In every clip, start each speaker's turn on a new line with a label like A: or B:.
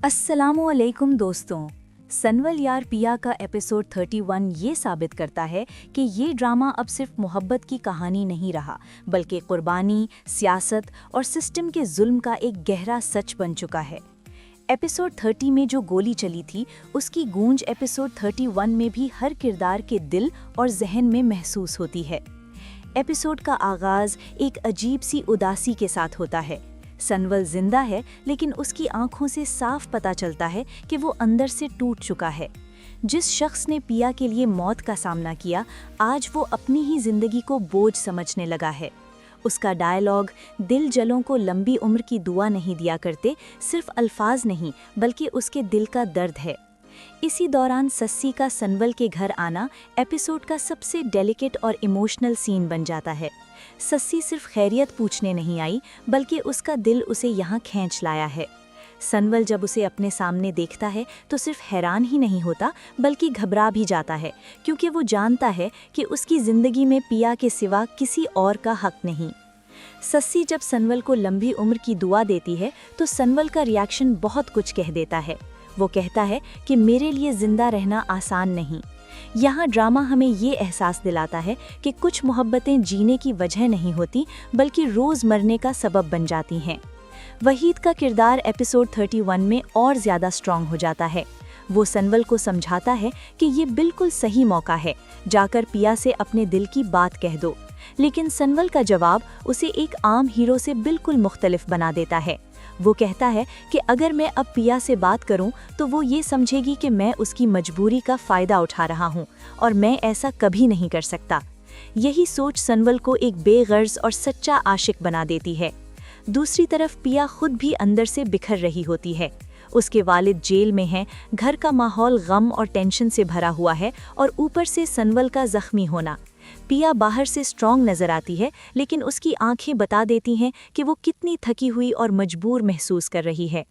A: अस्सलामुअलैकुम दोस्तों। सनवल यार पिया का एपिसोड 31 ये साबित करता है कि ये ड्रामा अब सिर्फ मोहब्बत की कहानी नहीं रहा, बल्कि कुर्बानी, सियासत और सिस्टम के जुल्म का एक गहरा सच बन चुका है। एपिसोड 30 में जो गोली चली थी, उसकी गूंज एपिसोड 31 में भी हर किरदार के दिल और जहन में महसूस होती है। एपिसोड का आगाज एक अजीब सी उदासी के साथ होता है। सनवल जिंदा है, लेकिन उसकी आंखों से साफ पता चलता है कि वो अंदर से टूट चुका है। जिस शख्स ने पिया के लिए मौत का सामना किया, आज वो अपनी ही जिंदगी को बोझ समझने लगा है। उसका डायलॉग दिल जलों को लंबी उम्र की दुआ नहीं दिया करते सिर्फ अल्फाज नहीं, बल्कि उसके दिल का दर्द है। इसी दौरान सस्सी का सनवल के घर आना एपिसोड का सबसे डेलिकेट और इमोशनल सीन बन जाता है। सस्सी सिर्फ खैरियत पूछने नहीं आई, बल्कि उसका दिल उसे यहाँ खींच लाया है। सनवल जब उसे अपने सामने देखता है तो सिर्फ हैरान ही नहीं होता, बल्कि घबरा भी जाता है, क्योंकि वो जानता है कि उसकी जिंदगी में पिया के सिवा किसी और का हक नहीं। सस्सी जब सनवल को लंबी उम्र की दुआ देती है तो सनवल का रिएक्शन बहुत कुछ कह देता है। वो कहता है कि मेरे लिए जिंदा रहना आसान नहीं। यहाँ ड्रामा हमें ये एहसास दिलाता है कि कुछ मोहब्बतें जीने की वजह नहीं होती, बल्कि रोज़ मरने का सबब बन जाती हैं। वहीद का किरदार एपिसोड 31 में और ज़्यादा स्ट्रॉन्ग हो जाता है। वो सनवल को समझाता है कि ये बिल्कुल सही मौका है, जाकर पिया से अपने दिल की बात कह दो। लेकिन सनवल का जवाब उसे एक आम हीरो से बिल्कुल मुख्तलिफ बना देता है। वो कहता है कि अगर मैं अब पिया से बात करूं तो वो ये समझेगी कि मैं उसकी मजबूरी का फ़ायदा उठा रहा हूं, और मैं ऐसा कभी नहीं कर सकता। यही सोच सनवल को एक बेगर्ज और सच्चा आशिक बना देती है। दूसरी तरफ पिया खुद भी अंदर से बिखर रही होती है। उसके वालिद जेल में हैं, घर का माहौल गम और टेंशन से भरा हुआ है, और ऊपर से सनवल का जख्मी होना। पिया बाहर से स्ट्रॉन्ग नजर आती है, लेकिन उसकी आंखें बता देती हैं कि वो कितनी थकी हुई और मजबूर महसूस कर रही है।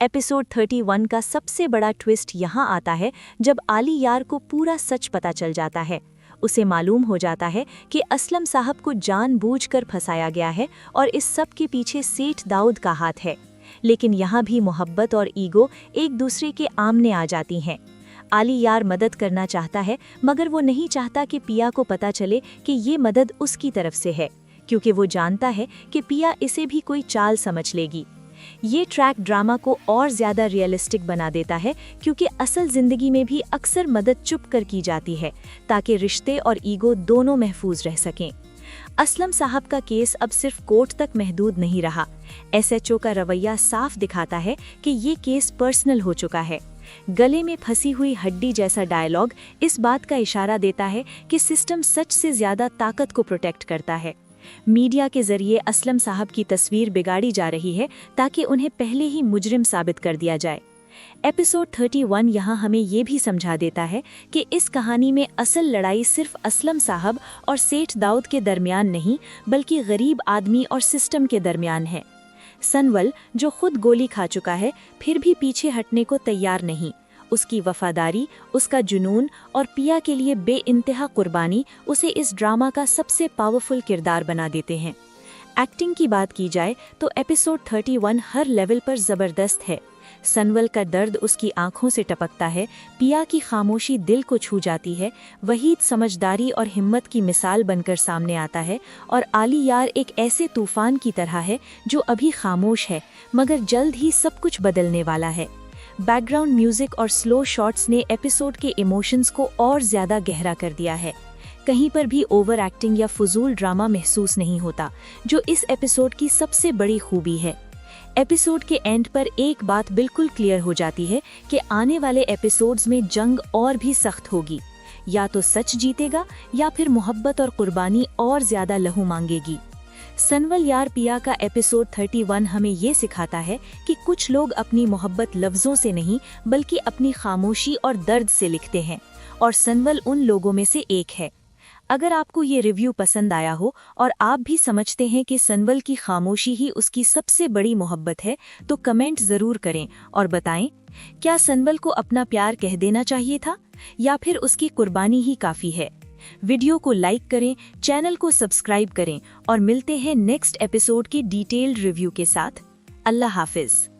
A: एपिसोड 31 का सबसे बड़ा ट्विस्ट यहाँ आता है जब आली यार को पूरा सच पता चल जाता है। उसे मालूम हो जाता है कि असलम साहब को जानबूझकर फंसाया गया है और इस सब के पीछे सेठ दाऊद का हाथ है। लेकिन यहाँ भी मोहब्बत और ईगो एक दूसरे के आमने आ जाती हैं। आली यार मदद करना चाहता है, मगर वो नहीं चाहता कि पिया को पता चले कि ये मदद उसकी तरफ से है, क्योंकि वो जानता है कि पिया इसे भी कोई चाल समझ लेगी। ये ट्रैक ड्रामा को और ज़्यादा रियलिस्टिक बना देता है, क्योंकि असल ज़िंदगी में भी अक्सर मदद चुप कर की जाती है, ताकि रिश्ते और ईगो दोनों महफूज रह सकें। असलम साहब का केस अब सिर्फ कोर्ट तक महदूद नहीं रहा। एसएचओ का रवैया साफ दिखाता है कि ये केस पर्सनल हो चुका है। गले में फंसी हुई हड्डी जैसा डायलॉग इस बात का इशारा देता है कि सिस्टम सच से ज्यादा ताकत को प्रोटेक्ट करता है। मीडिया के जरिए असलम साहब की तस्वीर बिगाड़ी जा रही है, ताकि उन्हें पहले ही मुजरिम साबित कर दिया जाए। एपिसोड 31 यहाँ हमें ये भी समझा देता है कि इस कहानी में असल लड़ाई सिर्फ असलम साहब और सेठ दाऊद के दरमियान नहीं, बल्कि गरीब आदमी और सिस्टम के दरमियान है। सनवल, जो खुद गोली खा चुका है, फिर भी पीछे हटने को तैयार नहीं। उसकी वफादारी, उसका जुनून और पिया के लिए बेइंतहा कुर्बानी उसे इस ड्रामा का सबसे पावरफुल किरदार बना देते हैं। एक्टिंग की बात की जाए तो एपिसोड 31 हर लेवल पर ज़बरदस्त है। सनवल का दर्द उसकी आंखों से टपकता है, पिया की खामोशी दिल को छू जाती है, वहीद समझदारी और हिम्मत की मिसाल बनकर सामने आता है, और आली यार एक ऐसे तूफान की तरह है जो अभी खामोश है, मगर जल्द ही सब कुछ बदलने वाला है। बैकग्राउंड म्यूजिक और स्लो शॉट्स ने एपिसोड के इमोशंस को और ज्यादा गहरा कर दिया है। कहीं पर भी ओवर एक्टिंग या फजूल ड्रामा महसूस नहीं होता, जो इस एपिसोड की सबसे बड़ी खूबी है। एपिसोड के एंड पर एक बात बिल्कुल क्लियर हो जाती है कि आने वाले एपिसोड्स में जंग और भी सख्त होगी। या तो सच जीतेगा, या फिर मोहब्बत और कुर्बानी और ज्यादा लहू मांगेगी। सनवल यार पिया का एपिसोड 31 हमें ये सिखाता है कि कुछ लोग अपनी मोहब्बत लफ्जों से नहीं, बल्कि अपनी खामोशी और दर्द से लिखते हैं, और सनवल उन लोगों में से एक है। अगर आपको ये रिव्यू पसंद आया हो और आप भी समझते हैं कि सनवल की खामोशी ही उसकी सबसे बड़ी मोहब्बत है, तो कमेंट जरूर करें और बताएं, क्या सनवल को अपना प्यार कह देना चाहिए था, या फिर उसकी कुर्बानी ही काफी है। वीडियो को लाइक करें, चैनल को सब्सक्राइब करें, और मिलते हैं नेक्स्ट एपिसोड की डिटेल्ड रिव्यू के साथ। अल्लाह हाफिज।